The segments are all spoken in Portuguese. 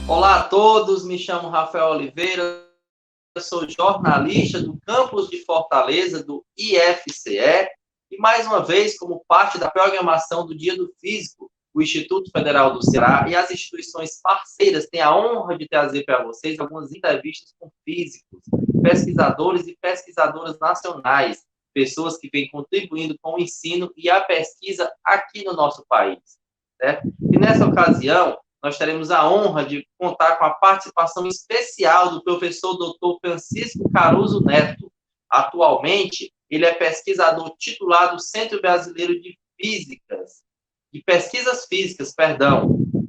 Olá a todos, me chamo Rafael Oliveira, eu sou jornalista do campus de Fortaleza, do IFCE, e mais uma vez, como parte da programação do Dia do Físico, o Instituto Federal do Ceará e as instituições parceiras têm a honra de trazer para vocês algumas entrevistas com físicos, pesquisadores e pesquisadoras nacionais, pessoas que vêm contribuindo com o ensino e a pesquisa aqui no nosso país. Certo? E nessa ocasião, nós teremos a honra de contar com a participação especial do professor Dr. Francisco Caruso Neto. Atualmente, ele é pesquisador titular do Centro Brasileiro de Pesquisas Físicas,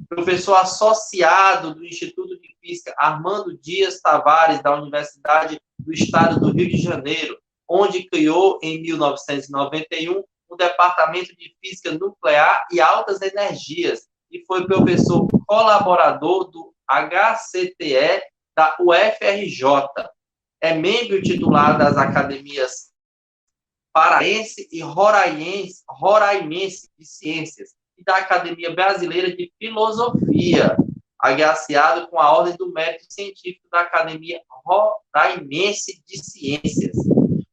professor associado do Instituto de Física Armando Dias Tavares, da Universidade do Estado do Rio de Janeiro, onde criou, em 1991, o Departamento de Física Nuclear e Altas Energias, e foi professor colaborador do HCTE da UFRJ. É membro titular das academias paraense e roraimense de ciências e da Academia Brasileira de Filosofia, agraciado com a Ordem do Mérito Científico da Academia Roraimense de Ciências.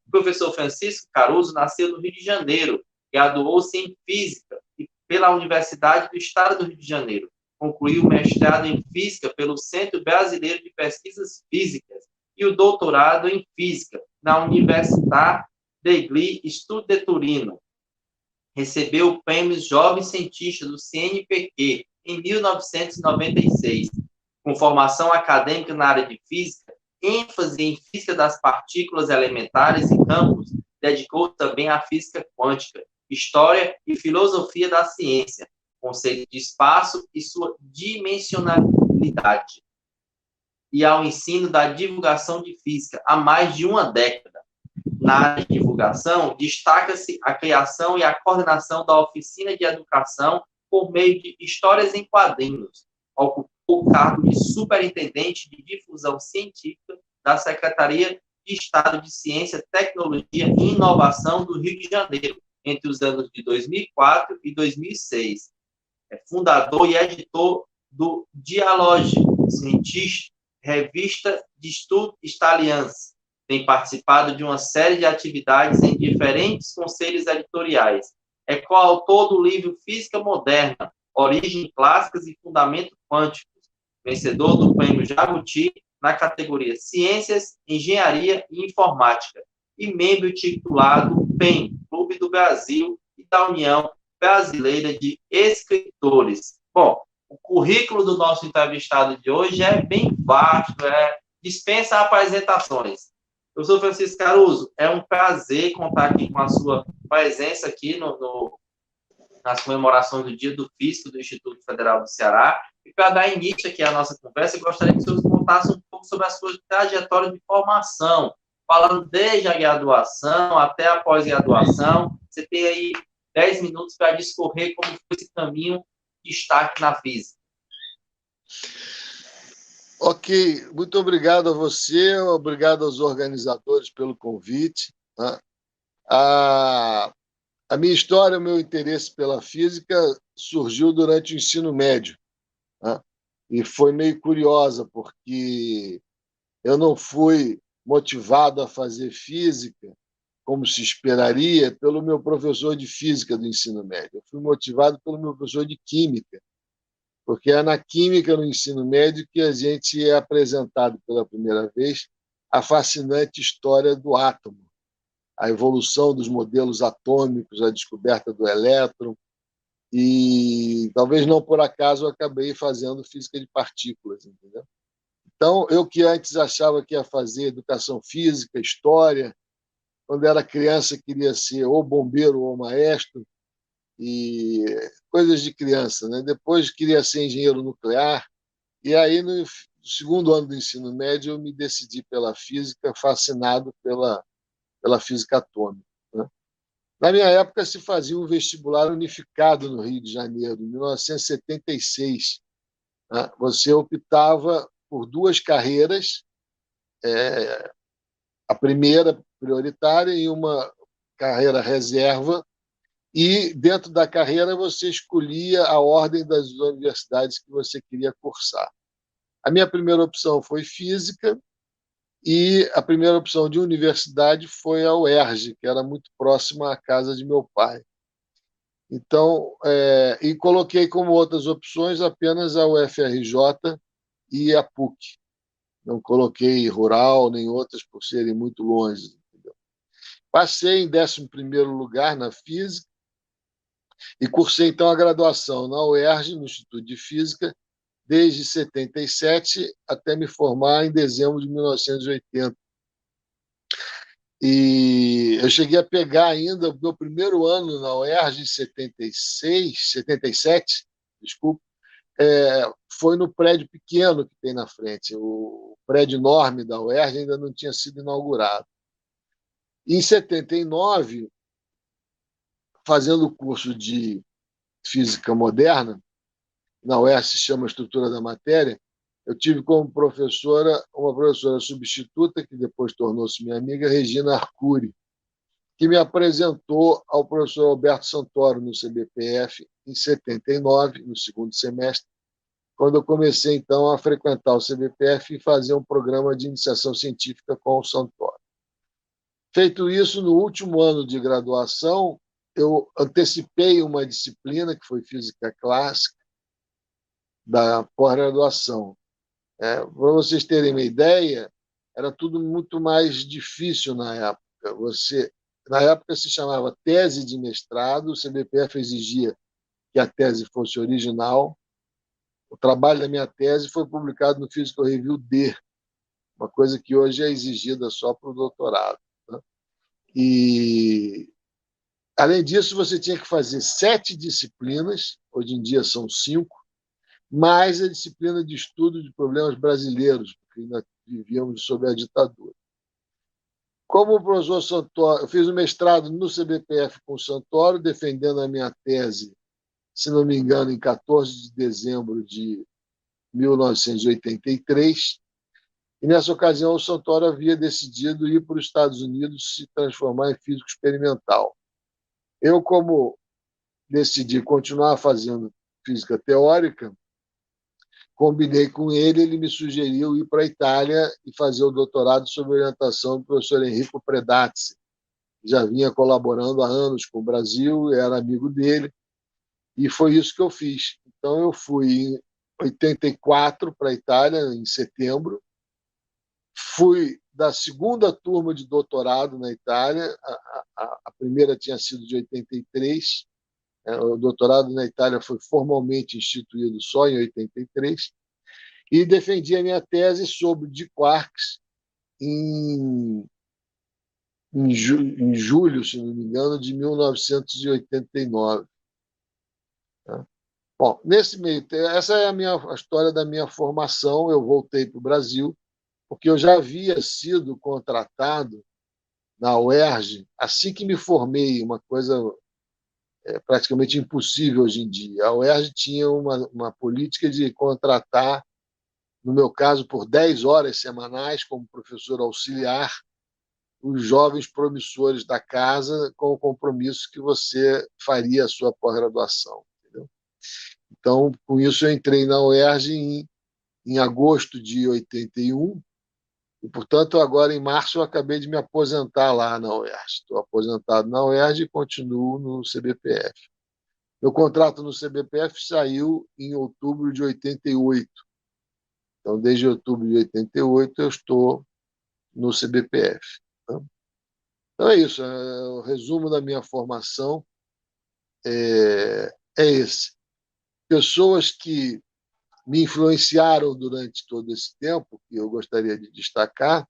O professor Francisco Caruso nasceu no Rio de Janeiro, graduou-se em Física pela Universidade do Estado do Rio de Janeiro. Concluiu o mestrado em Física pelo Centro Brasileiro de Pesquisas Físicas e o doutorado em Física na Università degli Studi de Turino. Recebeu o prêmio Jovem Cientista do CNPq em 1996. Com formação acadêmica na área de Física, ênfase em Física das Partículas Elementares e Campos, dedicou também à Física Quântica, História e Filosofia da Ciência, conceito de espaço e sua dimensionalidade, e ao ensino da divulgação de física há mais de uma década. Na área de divulgação, destaca-se a criação e a coordenação da Oficina de Educação por meio de histórias em quadrinhos. Ocupou o cargo de superintendente de difusão científica da Secretaria de Estado de Ciência, Tecnologia e Inovação do Rio de Janeiro, entre os anos de 2004 e 2006. É fundador e editor do Dialogue Científico, revista de estudo italians. Tem participado de uma série de atividades em diferentes conselhos editoriais. É coautor do livro Física Moderna, Origens Clássicas e Fundamentos Quânticos, vencedor do Prêmio Jabuti na categoria Ciências, Engenharia e Informática, e membro titular do PEN, Clube do Brasil, e da União Brasileira de Escritores. Bom, o currículo do nosso entrevistado de hoje é bem vasto, dispensa apresentações. Professor Francisco Caruso, é um prazer contar aqui com a sua presença aqui nas comemorações do Dia do Físico do Instituto Federal do Ceará. E para dar início aqui à nossa conversa, eu gostaria que o senhor contasse um pouco sobre a sua trajetória de formação, falando desde a graduação até a pós-graduação. Você tem aí 10 minutos para discorrer como foi esse caminho de destaque na física. Ok, muito obrigado a você, obrigado aos organizadores pelo convite. Né? A minha história, o meu interesse pela física surgiu durante o ensino médio. Né? E foi meio curiosa, porque eu não fui motivado a fazer física, como se esperaria, pelo meu professor de física do ensino médio. Eu fui motivado pelo meu professor de química, porque é na química, no ensino médio, que a gente é apresentado pela primeira vez a fascinante história do átomo, a evolução dos modelos atômicos, a descoberta do elétron, e talvez não por acaso eu acabei fazendo física de partículas, entendeu? Então, eu que antes achava que ia fazer educação física, história, quando era criança queria ser ou bombeiro ou maestro, e coisas de criança, né? Depois queria ser engenheiro nuclear, e aí no segundo ano do ensino médio eu me decidi pela física, fascinado pela física atômica. Né? Na minha época se fazia um vestibular unificado no Rio de Janeiro, em 1976. Né? Você optava por duas carreiras, a primeira prioritária e uma carreira reserva, e dentro da carreira você escolhia a ordem das universidades que você queria cursar. A minha primeira opção foi física e a primeira opção de universidade foi a UERJ, que era muito próxima à casa de meu pai. Então, e coloquei como outras opções apenas a UFRJ e a PUC. Não coloquei rural nem outras por serem muito longe. Entendeu? Passei em 11º lugar na física e cursei então a graduação na UERJ, no Instituto de Física, desde 77 até me formar em dezembro de 1980. E eu cheguei a pegar ainda o meu primeiro ano na UERJ, em 77, desculpa, foi no prédio pequeno que tem na frente. O prédio enorme da UERJ ainda não tinha sido inaugurado. Em 79, fazendo o curso de Física Moderna, na UERJ se chama Estrutura da Matéria, eu tive como professora uma professora substituta, que depois tornou-se minha amiga, Regina Arcuri, que me apresentou ao professor Alberto Santoro no CBPF em 79, no segundo semestre, quando eu comecei, então, a frequentar o CBPF e fazer um programa de iniciação científica com o Santoro. Feito isso, no último ano de graduação, eu antecipei uma disciplina, que foi Física Clássica, da pós-graduação. Para vocês terem uma ideia, era tudo muito mais difícil na época. Na época se chamava tese de mestrado, o CBPF exigia que a tese fosse original. O trabalho da minha tese foi publicado no Physical Review D, uma coisa que hoje é exigida só para o doutorado. Né? E, além disso, você tinha que fazer 7 disciplinas, hoje em dia são 5, mais a disciplina de estudo de problemas brasileiros, porque ainda vivíamos sob a ditadura. Como o professor Santoro, eu fiz o mestrado no CBPF com o Santoro, defendendo a minha tese, se não me engano, em 14 de dezembro de 1983, e nessa ocasião o Santoro havia decidido ir para os Estados Unidos se transformar em físico experimental. Eu, como decidi continuar fazendo física teórica, combinei com ele, ele me sugeriu ir para a Itália e fazer o doutorado sob orientação do professor Enrico Predazzi, que já vinha colaborando há anos com o Brasil, era amigo dele, e foi isso que eu fiz. Então, eu fui em 84 para a Itália, em setembro, fui da segunda turma de doutorado na Itália, a primeira tinha sido de 83, o doutorado na Itália foi formalmente instituído só em 83, e defendi a minha tese sobre de quarks em julho, se não me engano, de 1989. Bom, nesse meio tempo, essa é a história da minha formação. Eu voltei para o Brasil, porque eu já havia sido contratado na UERJ assim que me formei, uma coisa praticamente impossível hoje em dia. A UERJ tinha uma política de contratar, no meu caso, por 10 horas semanais, como professor auxiliar, os jovens promissores da casa, com o compromisso que você faria a sua pós-graduação. Entendeu? Então, com isso, eu entrei na UERJ em agosto de 81, e, portanto, agora em março eu acabei de me aposentar lá na UERJ. Estou aposentado na UERJ e continuo no CBPF. Meu contrato no CBPF saiu em outubro de 88. Então, desde outubro de 88, eu estou no CBPF. Então, é isso. O resumo da minha formação é esse. Pessoas que me influenciaram durante todo esse tempo, que eu gostaria de destacar,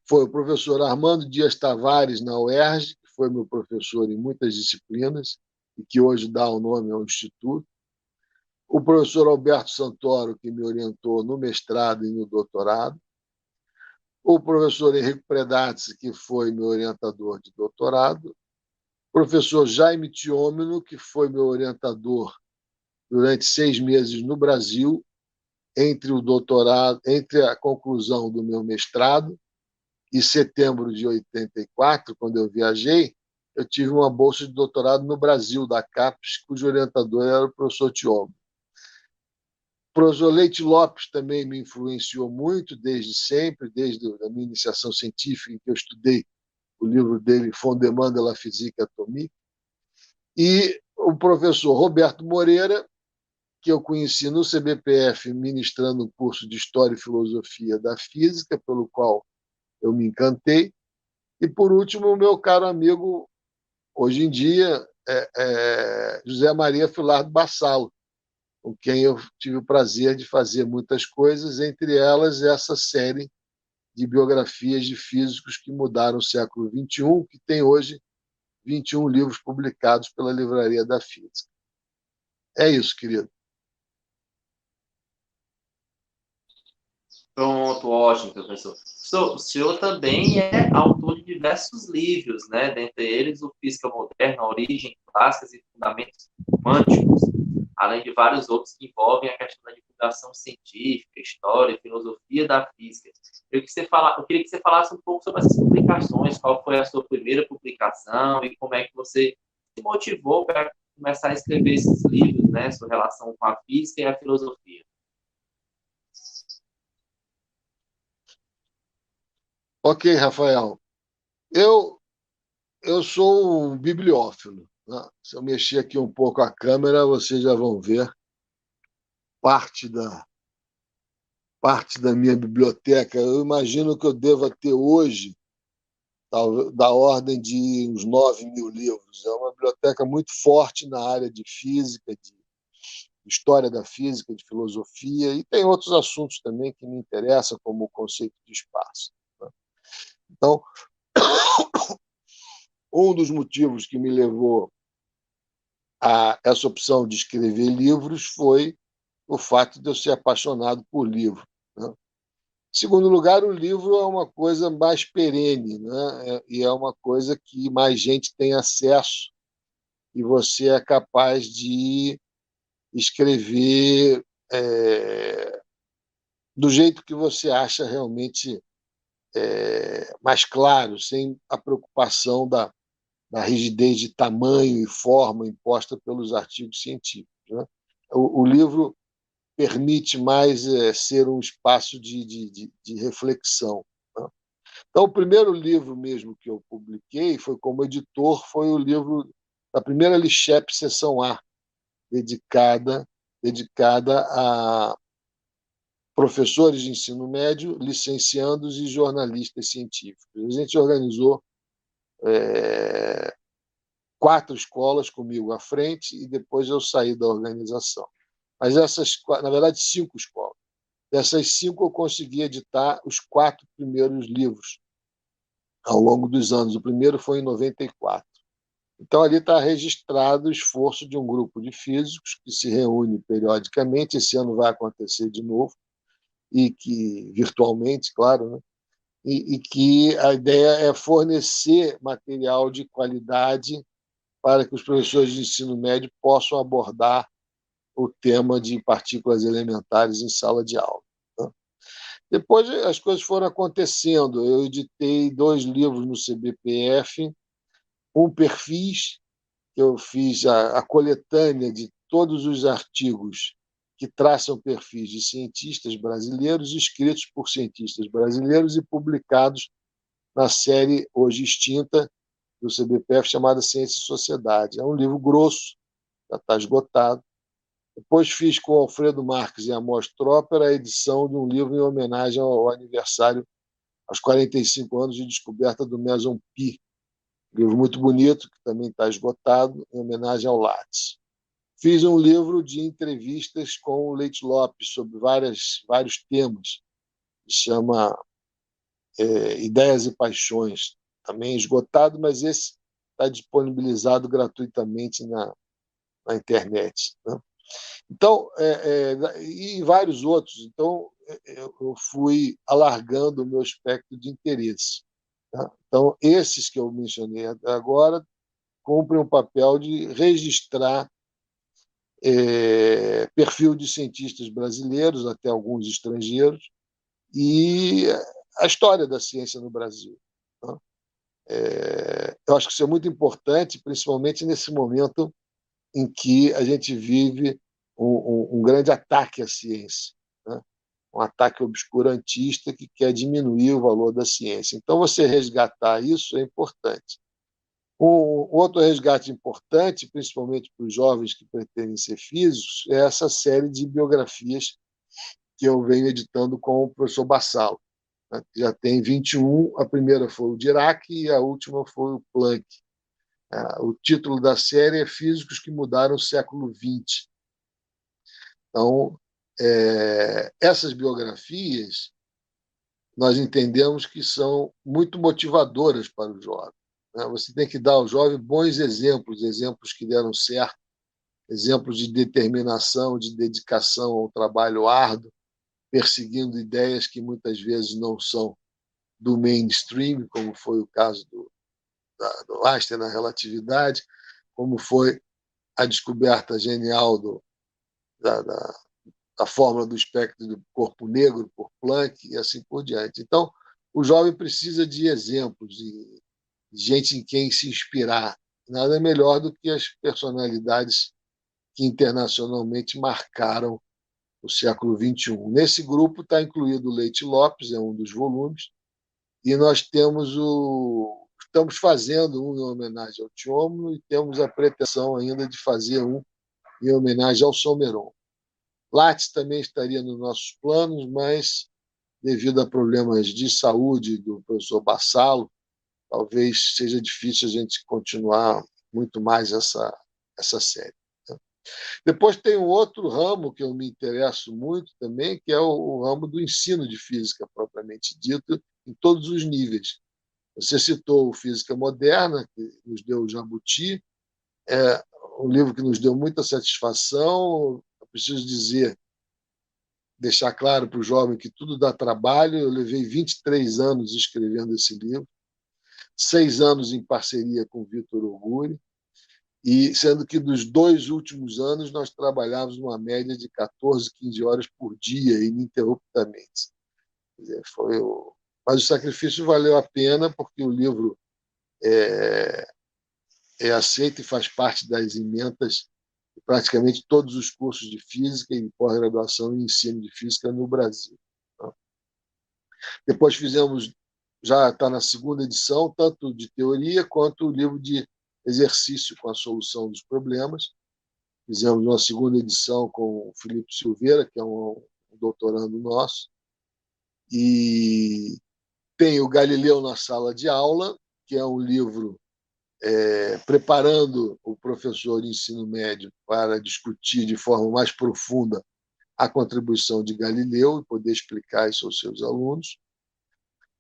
foi o professor Armando Dias Tavares, na UERJ, que foi meu professor em muitas disciplinas e que hoje dá o nome ao Instituto. O professor Alberto Santoro, que me orientou no mestrado e no doutorado. O professor Henrico Predazzi, que foi meu orientador de doutorado. O professor Jaime Tiômino, que foi meu orientador durante 6 meses no Brasil, entre o doutorado, entre a conclusão do meu mestrado e setembro de 84, quando eu viajei, eu tive uma bolsa de doutorado no Brasil, da CAPES, cujo orientador era o professor Tiômino. professor Leite Lopes também me influenciou muito desde sempre, desde a minha iniciação científica, em que eu estudei o livro dele, Fondement de la Physique Atomique, e o professor Roberto Moreira, que eu conheci no CBPF, ministrando um curso de História e Filosofia da Física, pelo qual eu me encantei. E, por último, o meu caro amigo, hoje em dia, José Maria Filardo Bassalo, com quem eu tive o prazer de fazer muitas coisas, entre elas essa série de biografias de físicos que mudaram o século XXI, que tem hoje 21 livros publicados pela Livraria da Física. É isso, querido. Pronto, ótimo, professor. O senhor também é autor de diversos livros, né? Dentre eles, o Física Moderna, Origem, Clássicas e Fundamentos Quânticos, além de vários outros que envolvem a questão da divulgação científica, história e filosofia da física. Eu queria que você falasse um pouco sobre essas publicações, qual foi a sua primeira publicação e como é que você se motivou para começar a escrever esses livros, né? Sua relação com a física e a filosofia. Ok, Rafael. Eu, eu sou um bibliófilo, né? Se eu mexer aqui um pouco a câmera, vocês já vão ver parte da minha biblioteca. Eu imagino que eu deva ter hoje da ordem de uns 9.000 livros. É uma biblioteca muito forte na área de física, de história da física, de filosofia, e tem outros assuntos também que me interessam, como o conceito de espaço. Então, um dos motivos que me levou a essa opção de escrever livros foi o fato de eu ser apaixonado por livro, né? Em segundo lugar, o livro é uma coisa mais perene, né? E é uma coisa que mais gente tem acesso e você é capaz de escrever do jeito que você acha realmente mais claro, sem a preocupação da rigidez de tamanho e forma imposta pelos artigos científicos, né? O livro permite mais ser um espaço de reflexão, né? Então, o primeiro livro mesmo que eu publiquei foi como editor, foi o livro da primeira Lichep Seção A, dedicada a professores de ensino médio, licenciandos e jornalistas científicos. A gente organizou 4 escolas comigo à frente e depois eu saí da organização. Mas na verdade, 5 escolas. Dessas 5, eu consegui editar os 4 primeiros livros ao longo dos anos. O primeiro foi em 94. Então, ali está registrado o esforço de um grupo de físicos que se reúne periodicamente. Esse ano vai acontecer de novo, e que virtualmente, claro, né? E que a ideia é fornecer material de qualidade para que os professores de ensino médio possam abordar o tema de partículas elementares em sala de aula, né? Depois as coisas foram acontecendo. Eu editei 2 livros no CBPF, um perfis, que eu fiz a coletânea de todos os artigos que traçam perfis de cientistas brasileiros, escritos por cientistas brasileiros e publicados na série hoje extinta do CBPF, chamada Ciência e Sociedade. É um livro grosso, já está esgotado. Depois fiz com o Alfredo Marques e Amos Tropper a edição de um livro em homenagem ao aniversário, aos 45 anos de descoberta do Meson Pi. Um livro muito bonito, que também está esgotado, em homenagem ao Lattes. Fiz um livro de entrevistas com o Leite Lopes sobre vários temas, que chama Ideias e Paixões, também esgotado, mas esse está disponibilizado gratuitamente na internet, né? Então, e vários outros. Então, eu fui alargando o meu espectro de interesse, tá? Então, esses que eu mencionei até agora cumprem o papel de registrar perfil de cientistas brasileiros, até alguns estrangeiros, e a história da ciência no Brasil, tá? Eu acho que isso é muito importante, principalmente nesse momento em que a gente vive um grande ataque à ciência, né? Um ataque obscurantista que quer diminuir o valor da ciência. Então, você resgatar isso é importante. Um outro resgate importante, principalmente para os jovens que pretendem ser físicos, é essa série de biografias que eu venho editando com o professor Bassalo, né? Já tem 21, a primeira foi o Dirac e a última foi o Planck. O título da série é Físicos que Mudaram o Século XX. Então, essas biografias nós entendemos que são muito motivadoras para o jovem, né? Você tem que dar ao jovem bons exemplos, exemplos que deram certo, exemplos de determinação, de dedicação ao trabalho árduo, perseguindo ideias que muitas vezes não são do mainstream, como foi o caso do Einstein na relatividade, como foi a descoberta genial da fórmula do espectro do corpo negro por Planck e assim por diante. Então, o jovem precisa de exemplos, de gente em quem se inspirar. Nada melhor do que as personalidades que internacionalmente marcaram o século XXI. Nesse grupo está incluído o Leite Lopes, é um dos volumes, e nós estamos fazendo um em homenagem ao Tchômono e temos a pretensão ainda de fazer um em homenagem ao Salmeron. Lattes também estaria nos nossos planos, mas devido a problemas de saúde do professor Bassalo, talvez seja difícil a gente continuar muito mais essa série. Depois tem um outro ramo que eu me interesso muito também, que é o ramo do ensino de física, propriamente dito, em todos os níveis. Você citou o Física Moderna, que nos deu o Jabuti, é um livro que nos deu muita satisfação. Eu preciso dizer, deixar claro para o jovem que tudo dá trabalho. Eu levei 23 anos escrevendo esse livro, 6 anos em parceria com o Vitor Oguri, e sendo que dos 2 últimos anos nós trabalhávamos numa média de 14, 15 horas por dia, ininterruptamente. Quer dizer, mas o sacrifício valeu a pena, porque o livro é aceito e faz parte das ementas de praticamente todos os cursos de física e pós-graduação em ensino de física no Brasil. Depois fizemos, já está na segunda edição, tanto de teoria quanto o livro de exercício com a solução dos problemas. Fizemos uma segunda edição com o Felipe Silveira, que é um doutorando nosso. E tem o Galileu na Sala de Aula, que é um livro preparando o professor de ensino médio para discutir de forma mais profunda a contribuição de Galileu e poder explicar isso aos seus alunos.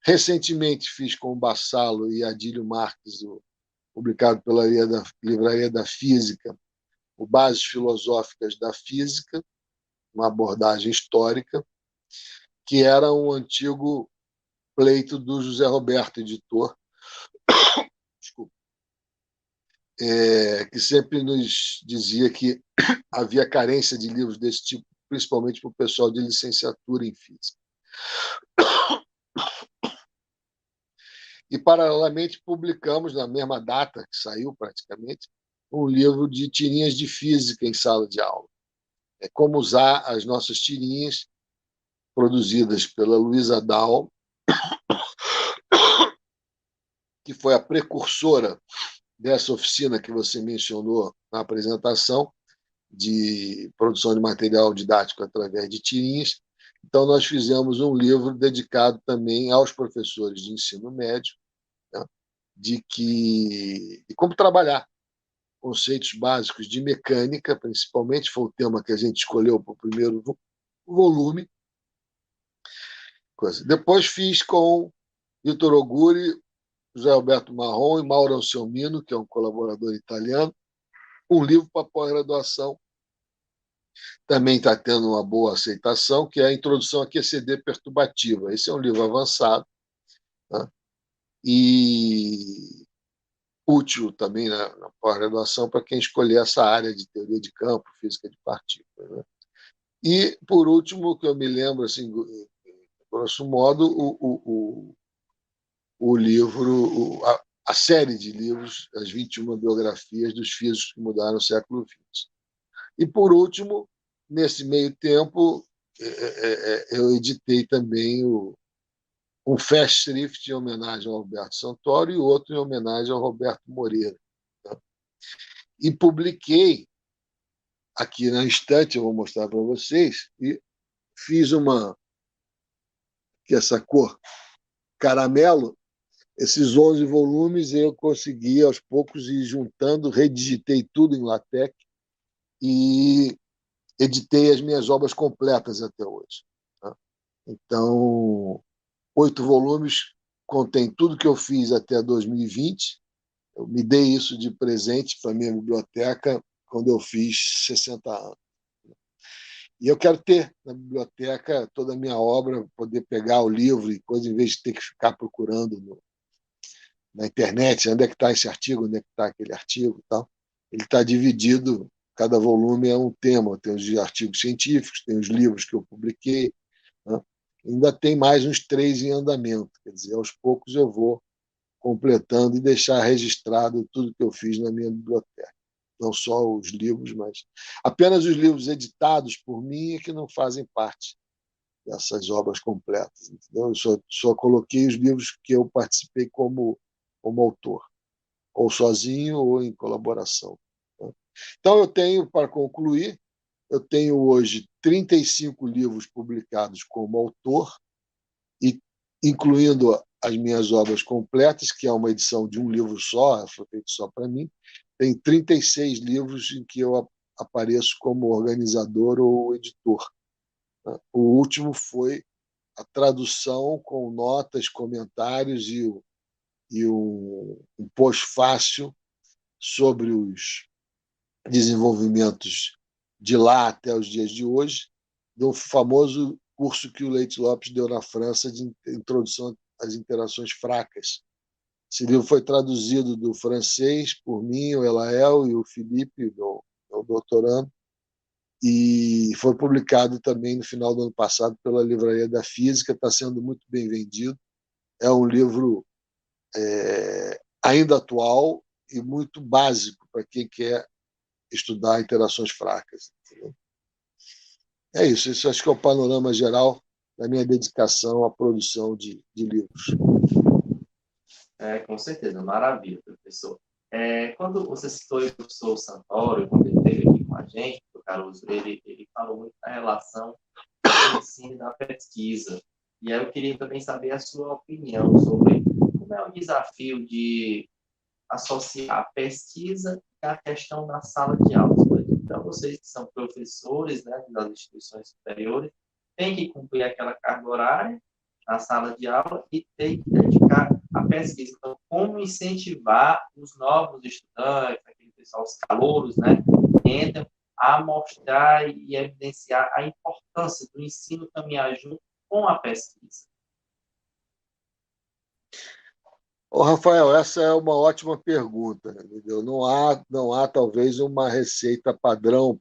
Recentemente fiz com o Bassalo e Adílio Marques, publicado pela Livraria da Física, o Bases Filosóficas da Física, uma abordagem histórica, que era um antigo pleito do José Roberto, editor, desculpa, que sempre nos dizia que havia carência de livros desse tipo, principalmente para o pessoal de licenciatura em física. E, paralelamente, publicamos, na mesma data que saiu praticamente, um livro de tirinhas de física em sala de aula. É como usar as nossas tirinhas, produzidas pela Luísa Dahl, que foi a precursora dessa oficina que você mencionou na apresentação, de produção de material didático através de tirinhas. Então, nós fizemos um livro dedicado também aos professores de ensino médio, né, de como trabalhar conceitos básicos de mecânica, principalmente, foi o tema que a gente escolheu para o primeiro volume. Depois fiz com Vitor Oguri, José Alberto Marron e Mauro Anselmino, que é um colaborador italiano, um livro para pós-graduação. Também está tendo uma boa aceitação, que é a Introdução à QCD Perturbativa. Esse é um livro avançado, né, e útil também na pós-graduação para quem escolher essa área de teoria de campo, física de partículas, né? E, por último, que eu me lembro, assim, grosso modo, o livro, a série de livros, as 21 biografias dos físicos que mudaram o século XX. E, por último, nesse meio tempo, eu editei também um festschrift em homenagem ao Alberto Santoro e outro em homenagem ao Roberto Moreira, né? E publiquei aqui na estante, eu vou mostrar para vocês, e fiz que essa cor caramelo, esses 11 volumes eu consegui aos poucos ir juntando, redigitei tudo em LaTeX e editei as minhas obras completas até hoje, né? Então, 8 volumes contém tudo que eu fiz até 2020. Eu me dei isso de presente para a minha biblioteca quando eu fiz 60 anos. E eu quero ter na biblioteca toda a minha obra, poder pegar o livro e coisa, em vez de ter que ficar procurando na internet, onde é que está esse artigo, onde é que está aquele artigo e tal. Ele está dividido, cada volume é um tema. Tem os artigos científicos, tem os livros que eu publiquei, né? Ainda tem mais uns 3 em andamento. Quer dizer, aos poucos eu vou completando e deixar registrado tudo que eu fiz na minha biblioteca. Não só os livros, mas apenas os livros editados por mim é que não fazem parte dessas obras completas. Entendeu? Eu só coloquei os livros que eu participei como autor, ou sozinho ou em colaboração, né? Então, eu tenho, para concluir, eu tenho hoje 35 livros publicados como autor, e incluindo as minhas obras completas, que é uma edição de um livro só, foi feito só para mim. Tem 36 livros em que eu apareço como organizador ou editor, né? O último foi a tradução com notas, comentários e um pós-fácil sobre os desenvolvimentos de lá até os dias de hoje, do famoso curso que o Leite Lopes deu na França de introdução às interações fracas. Esse livro foi traduzido do francês por mim, o Elael e o Felipe, meu doutorando, e foi publicado também no final do ano passado pela Livraria da Física. Está sendo muito bem vendido. É um livro ainda atual e muito básico para quem quer estudar interações fracas, entendeu? É isso. Isso acho que é o panorama geral da minha dedicação à produção de livros. Com certeza, maravilha, professor. Quando você citou o professor Santoro, quando ele esteve aqui com a gente, o Caruso, ele falou muito da relação do ensino e da pesquisa. E aí eu queria também saber a sua opinião sobre como é o desafio de associar a pesquisa e a questão da sala de aula. Então, vocês que são professores, né, das instituições superiores, têm que cumprir aquela carga horária na sala de aula e tem que dedicar à pesquisa. Então, como incentivar os novos estudantes, aquele pessoal, os calouros, né, que entram a mostrar e evidenciar a importância do ensino caminhar junto com a pesquisa? Ô, Rafael, essa é uma ótima pergunta, entendeu? Não há talvez uma receita padrão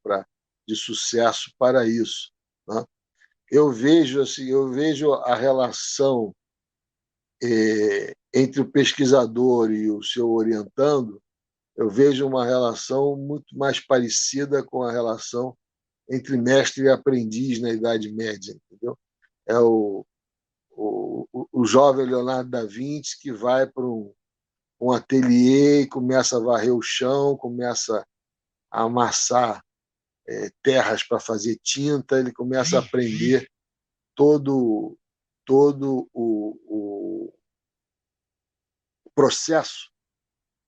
de sucesso para isso, né? Eu vejo a relação entre o pesquisador e o seu orientando. Eu vejo uma relação muito mais parecida com a relação entre mestre e aprendiz na Idade Média, entendeu? É o jovem Leonardo da Vinci que vai para um ateliê e começa a varrer o chão, começa a amassar terras para fazer tinta, ele começa a aprender todo o processo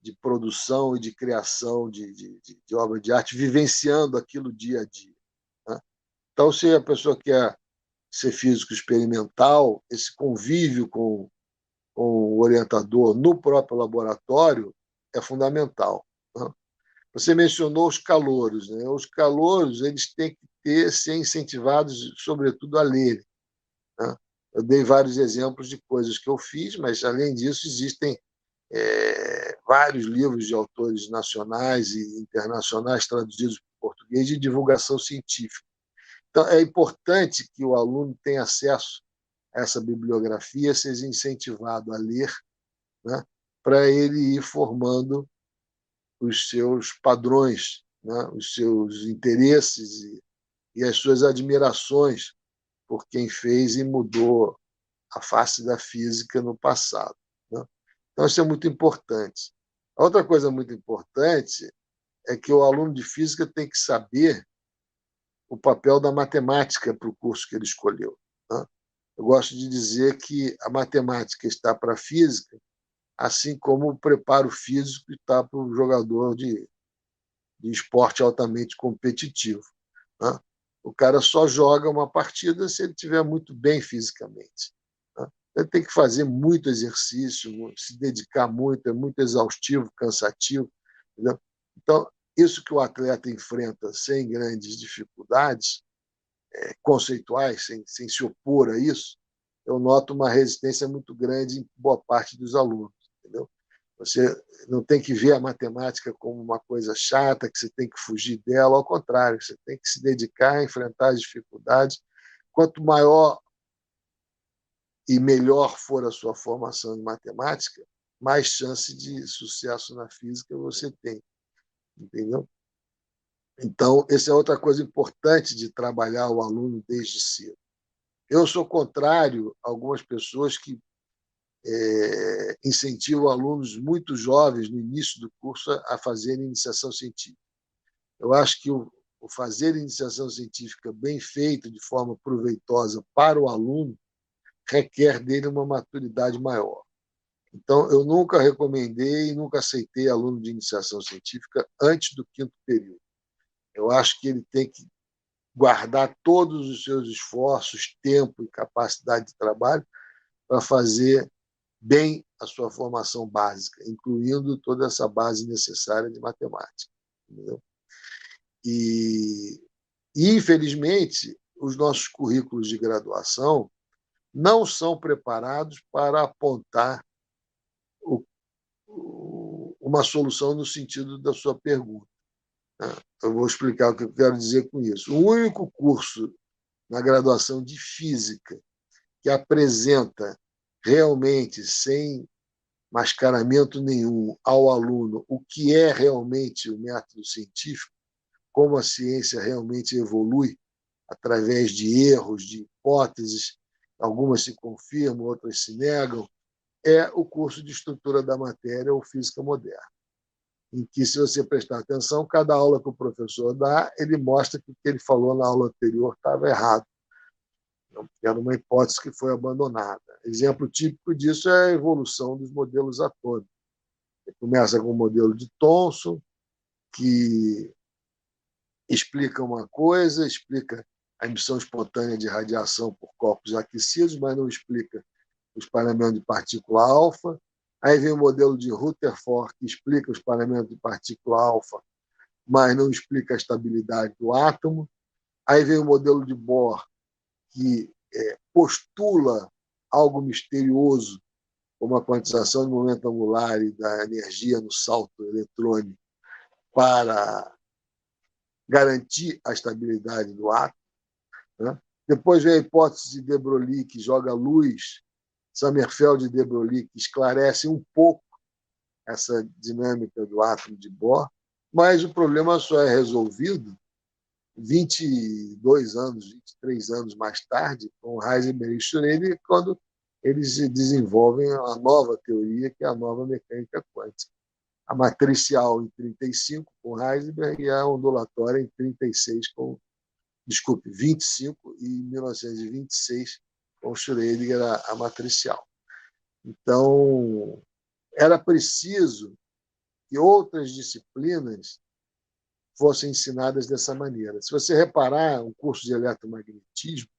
de produção e de criação de obra de arte, vivenciando aquilo dia a dia, né? Então, se a pessoa quer ser físico experimental, esse convívio com o orientador no próprio laboratório é fundamental, né? Você mencionou os calouros, né? Os calouros eles têm que ser incentivados, sobretudo, a ler, né? Eu dei vários exemplos de coisas que eu fiz, mas, além disso, existem vários livros de autores nacionais e internacionais traduzidos para o português de divulgação científica. Então, é importante que o aluno tenha acesso a essa bibliografia, seja incentivado a ler, né, para ele ir formando os seus padrões, né, os seus interesses e as suas admirações por quem fez e mudou a face da física no passado, né? Então, isso é muito importante. A outra coisa muito importante é que o aluno de física tem que saber o papel da matemática para o curso que ele escolheu, né? Eu gosto de dizer que a matemática está para a física, assim como o preparo físico está para o jogador de esporte altamente competitivo, né? O cara só joga uma partida se ele estiver muito bem fisicamente, né? Ele tem que fazer muito exercício, se dedicar muito, é muito exaustivo, cansativo, entendeu? Então, isso que o atleta enfrenta sem grandes dificuldades conceituais, sem se opor a isso, eu noto uma resistência muito grande em boa parte dos alunos, entendeu? Você não tem que ver a matemática como uma coisa chata, que você tem que fugir dela, ao contrário, você tem que se dedicar a enfrentar as dificuldades. Quanto maior e melhor for a sua formação em matemática, mais chance de sucesso na física você tem, entendeu? Então, essa é outra coisa importante de trabalhar o aluno desde cedo. Eu sou contrário a algumas pessoas que incentivam alunos muito jovens no início do curso a fazerem iniciação científica. Eu acho que o fazer iniciação científica bem feita, de forma proveitosa para o aluno, requer dele uma maturidade maior. Então, eu nunca recomendei e nunca aceitei aluno de iniciação científica antes do 5º período. Eu acho que ele tem que guardar todos os seus esforços, tempo e capacidade de trabalho para fazer bem a sua formação básica, incluindo toda essa base necessária de matemática, entendeu? E, infelizmente, os nossos currículos de graduação não são preparados para apontar uma solução no sentido da sua pergunta. Eu vou explicar o que eu quero dizer com isso. O único curso na graduação de física que apresenta realmente, sem mascaramento nenhum, ao aluno o que é realmente o método científico, como a ciência realmente evolui através de erros, de hipóteses, algumas se confirmam, outras se negam, é o curso de estrutura da matéria ou física moderna, em que, se você prestar atenção, cada aula que o professor dá, ele mostra que o que ele falou na aula anterior estava errado. Era uma hipótese que foi abandonada. Exemplo típico disso é a evolução dos modelos atômicos. Ele começa com o modelo de Thomson, que explica uma coisa, explica a emissão espontânea de radiação por corpos aquecidos, mas não explica o espalhamento de partícula alfa. Aí vem o modelo de Rutherford, que explica o espalhamento de partícula alfa, mas não explica a estabilidade do átomo. Aí vem o modelo de Bohr, que postula algo misterioso, como a quantização do momento angular e da energia no salto eletrônico, para garantir a estabilidade do átomo, né? Depois vem a hipótese de de Broglie, que joga luz, Sommerfeld e de Broglie, que esclarece um pouco essa dinâmica do átomo de Bohr, mas o problema só é resolvido 22 anos, 23 anos mais tarde, com Heisenberg e Schrödinger, quando eles desenvolvem a nova teoria, que é a nova mecânica quântica. A matricial em 35 com Heisenberg e a ondulatória em 25 e em 1926 com Schrödinger a matricial. Então, era preciso que outras disciplinas fossem ensinadas dessa maneira. Se você reparar, o curso de eletromagnetismo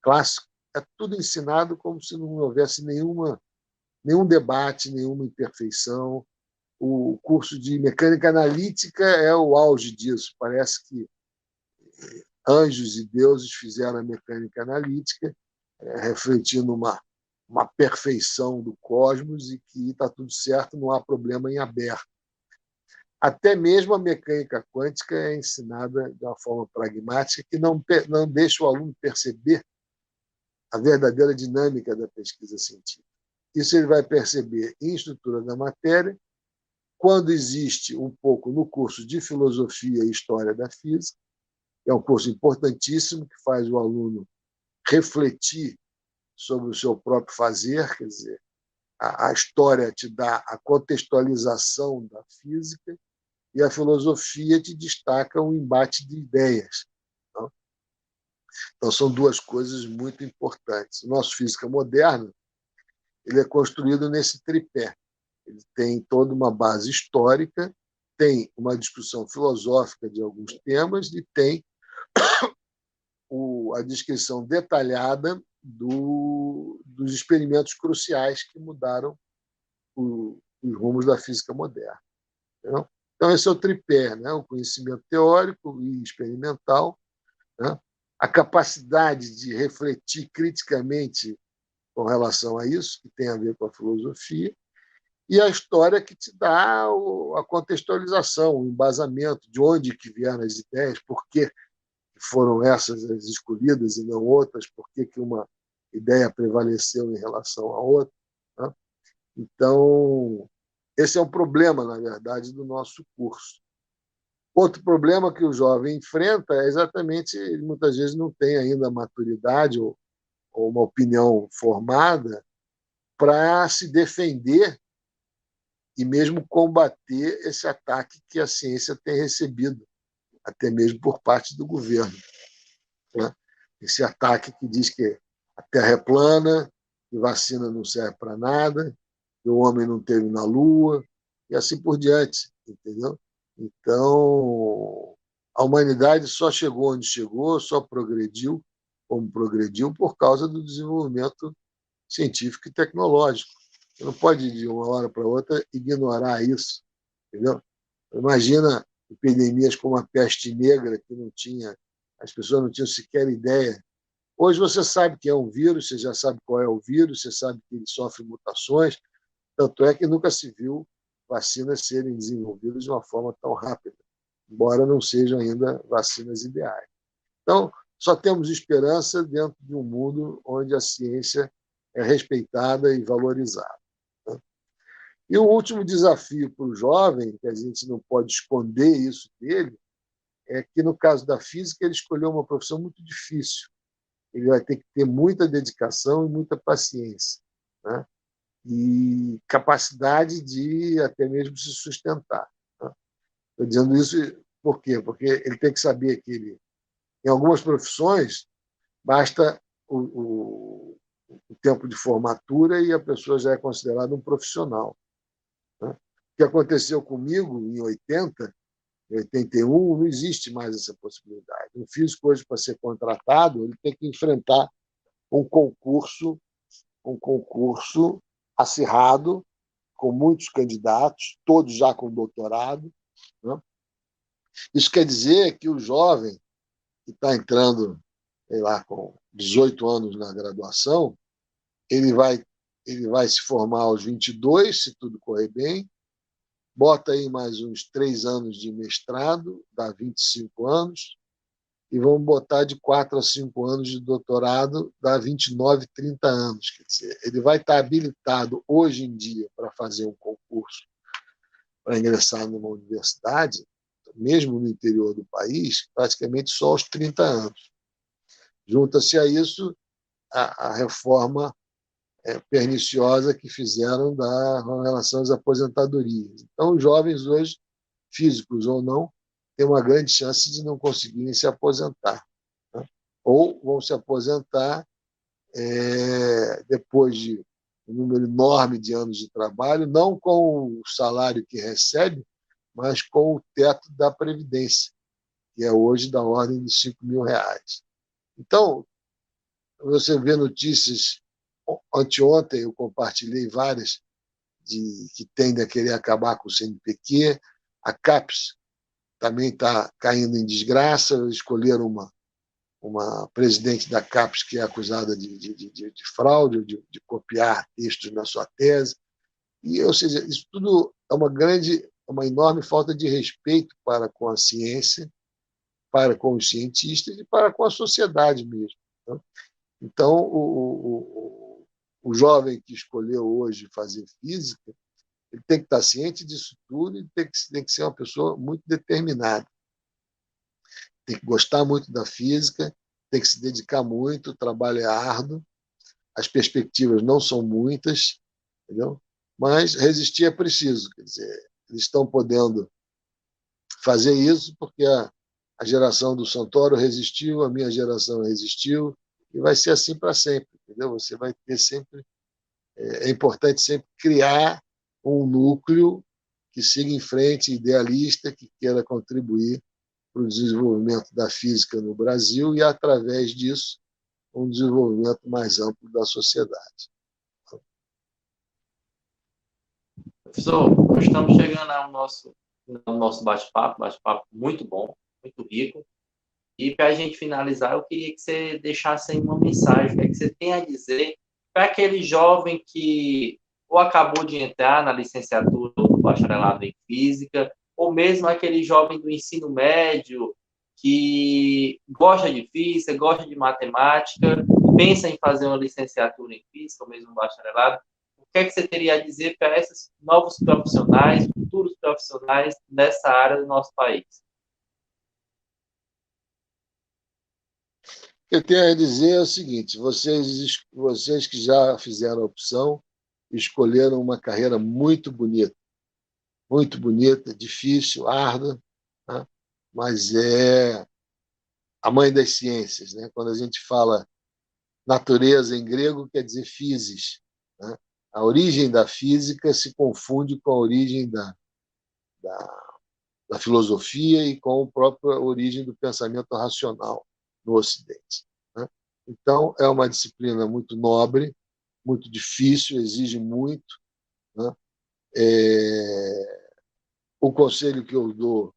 clássico é tudo ensinado como se não houvesse nenhum debate, nenhuma imperfeição. O curso de mecânica analítica é o auge disso. Parece que anjos e deuses fizeram a mecânica analítica, refletindo uma perfeição do cosmos e que está tudo certo, não há problema em aberto. Até mesmo a mecânica quântica é ensinada de uma forma pragmática que não deixa o aluno perceber a verdadeira dinâmica da pesquisa científica. Isso ele vai perceber em estrutura da matéria, quando existe um pouco no curso de filosofia e história da física, que é um curso importantíssimo, que faz o aluno refletir sobre o seu próprio fazer, quer dizer, a história te dá a contextualização da física e a filosofia te destaca o embate de ideias. Então, são duas coisas muito importantes. O nosso física moderna ele é construído nesse tripé. Ele tem toda uma base histórica, tem uma discussão filosófica de alguns temas e tem a descrição detalhada dos experimentos cruciais que mudaram os rumos da física moderna. Entendeu? Então, esse é o tripé, né? O conhecimento teórico e experimental, né? A capacidade de refletir criticamente com relação a isso, que tem a ver com a filosofia, e a história que te dá a contextualização, o embasamento, de onde que vieram as ideias, por que foram essas as escolhidas e não outras, por que uma ideia prevaleceu em relação à outra. Né? Então, esse é um problema, na verdade, do nosso curso. Outro problema que o jovem enfrenta é exatamente, ele muitas vezes não tem ainda a maturidade ou uma opinião formada para se defender e mesmo combater esse ataque que a ciência tem recebido, até mesmo por parte do governo. Né? Esse ataque que diz que a Terra é plana, que vacina não serve para nada, que o homem não esteve na Lua, e assim por diante. Entendeu? Então, a humanidade só chegou onde chegou, só progrediu como progrediu por causa do desenvolvimento científico e tecnológico. Você não pode, de uma hora para outra, ignorar isso. Entendeu? Imagina epidemias como a peste negra, que não tinha, as pessoas não tinham sequer ideia. Hoje você sabe que é um vírus, você já sabe qual é o vírus, você sabe que ele sofre mutações, tanto é que nunca se viu vacinas serem desenvolvidas de uma forma tão rápida, embora não sejam ainda vacinas ideais. Então, só temos esperança dentro de um mundo onde a ciência é respeitada e valorizada. Né? E o último desafio para o jovem, que a gente não pode esconder isso dele, é que, no caso da física, ele escolheu uma profissão muito difícil. Ele vai ter que ter muita dedicação e muita paciência, né? E capacidade de até mesmo se sustentar. Né? Estou dizendo isso por quê? Porque ele tem que saber que em algumas profissões basta o tempo de formatura e a pessoa já é considerada um profissional. Né? O que aconteceu comigo em 80, em 81, não existe mais essa possibilidade. Um físico hoje, para ser contratado, ele tem que enfrentar um concurso acirrado, com muitos candidatos, todos já com doutorado. Né? Isso quer dizer que o jovem que está entrando, sei lá, com 18 anos na graduação, ele vai se formar aos 22, se tudo correr bem, bota aí mais uns 3 anos de mestrado, dá 25 anos, e vamos botar de 4 a 5 anos de doutorado, dá 29, 30 anos. Quer dizer, ele vai estar habilitado hoje em dia para fazer um concurso, para ingressar numa universidade, mesmo no interior do país, praticamente só aos 30 anos. Junta-se a isso a reforma perniciosa que fizeram com relação às aposentadorias. Então, os jovens hoje, físicos ou não, têm uma grande chance de não conseguirem se aposentar. Né? Ou vão se aposentar depois de um número enorme de anos de trabalho, não com o salário que recebe, mas com o teto da Previdência, que é hoje da ordem de R$ 5.000. Então, você vê notícias. Anteontem eu compartilhei várias que tendem a querer acabar com o CNPq. A CAPES também está caindo em desgraça. Escolheram uma presidente da CAPES que é acusada de fraude, de copiar textos na sua tese. Ou seja, isso tudo é uma enorme falta de respeito para com a ciência, para com os cientistas e para com a sociedade mesmo. Né? Então, o jovem que escolheu hoje fazer física, ele tem que estar ciente disso tudo e tem que ser uma pessoa muito determinada. tem que gostar muito da física, tem que se dedicar muito, o trabalho é árduo, as perspectivas não são muitas, entendeu? Mas resistir é preciso. Quer dizer, eles estão podendo fazer isso porque a geração do Santoro resistiu, a minha geração resistiu, e vai ser assim para sempre, entendeu? Você vai ter sempre. É importante sempre criar um núcleo que siga em frente, idealista, que queira contribuir para o desenvolvimento da física no Brasil e, através disso, um desenvolvimento mais amplo da sociedade. Professor, nós estamos chegando ao nosso bate-papo muito bom, muito rico. E para a gente finalizar, eu queria que você deixasse aí uma mensagem, o que você tem a dizer para aquele jovem que ou acabou de entrar na licenciatura ou no bacharelado em física, ou mesmo aquele jovem do ensino médio que gosta de física, gosta de matemática, pensa em fazer uma licenciatura em física ou mesmo um bacharelado. O que é que você teria a dizer para esses novos profissionais, futuros profissionais dessa área do nosso país? O que eu tenho a dizer é o seguinte: vocês que já fizeram a opção, escolheram uma carreira muito bonita, difícil, árdua, né? Mas é a mãe das ciências, né? Quando a gente fala natureza em grego, quer dizer physis, né? A origem da física se confunde com a origem da, da filosofia e com a própria origem do pensamento racional no Ocidente, né? Então, é uma disciplina muito nobre, muito difícil, exige muito, né? O conselho que eu dou,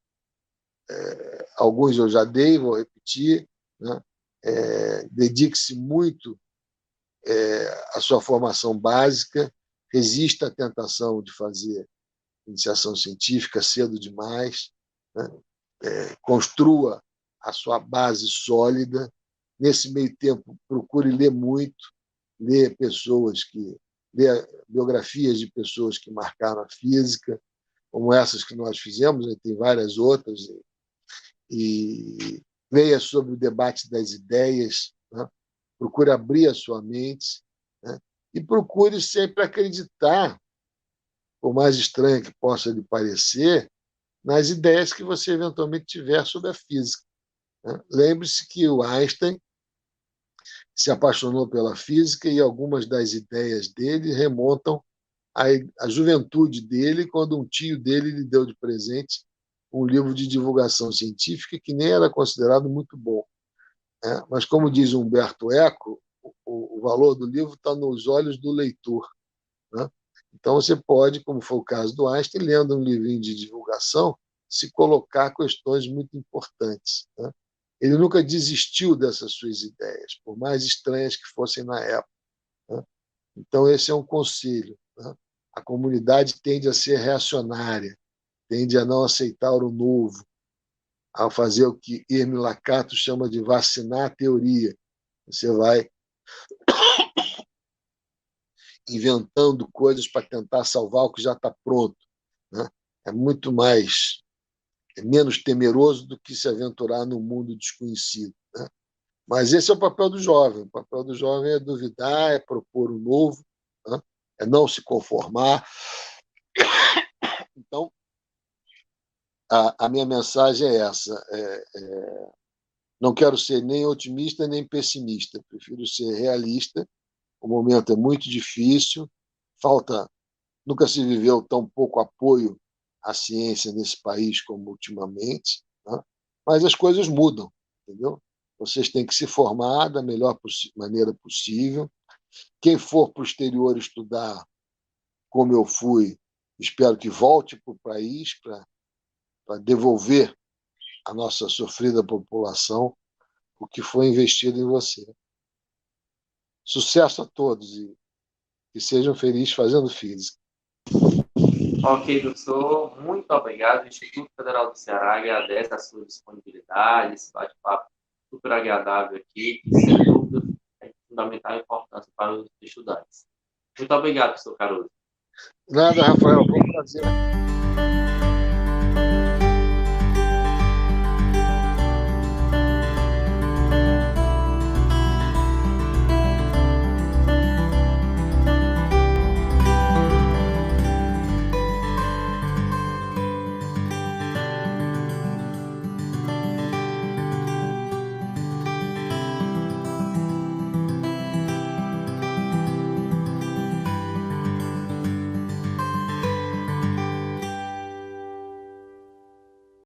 alguns eu já dei, vou repetir, né? Dedique-se muito à sua formação básica, resista à tentação de fazer iniciação científica cedo demais, né? Construa a sua base sólida. Nesse meio tempo, procure ler muito, ler biografias de pessoas que marcaram a física, como essas que nós fizemos, né? Tem várias outras, e leia sobre o debate das ideias, né? Procure abrir a sua mente, né? E procure sempre acreditar, por mais estranho que possa lhe parecer, nas ideias que você eventualmente tiver sobre a física, né? Lembre-se que o Einstein se apaixonou pela física e algumas das ideias dele remontam à juventude dele, quando um tio dele lhe deu de presente um livro de divulgação científica que nem era considerado muito bom, né? Mas, como diz Humberto Eco, o valor do livro está nos olhos do leitor, né? Então, você pode, como foi o caso do Einstein, lendo um livrinho de divulgação, se colocar questões muito importantes, né? Ele nunca desistiu dessas suas ideias, por mais estranhas que fossem na época, né? Então, esse é um conselho, né? A comunidade tende a ser reacionária, tende a não aceitar o novo, a fazer o que Hermínio Lakatos chama de vacinar a teoria. Você vai inventando coisas para tentar salvar o que já está pronto, né? É muito menos temeroso do que se aventurar num mundo desconhecido, né? Mas esse é o papel do jovem. O papel do jovem é duvidar, é propor o novo, né? É não se conformar. Então, a minha mensagem é essa: não quero ser nem otimista nem pessimista, prefiro ser realista. O momento é muito difícil, nunca se viveu tão pouco apoio à ciência nesse país como ultimamente, né? Mas as coisas mudam, entendeu? Vocês têm que se formar da melhor maneira possível. Quem for para o exterior estudar, como eu fui, espero que volte para o país para devolver à nossa sofrida população o que foi investido em você. Sucesso a todos e que sejam felizes fazendo física. Ok, doutor, muito obrigado. O Instituto Federal do Ceará agradece a sua disponibilidade, esse bate-papo super agradável aqui, que, sem dúvida, é de fundamental importância para os estudantes. Muito obrigado, professor Caruso. Nada, Rafael, foi um prazer.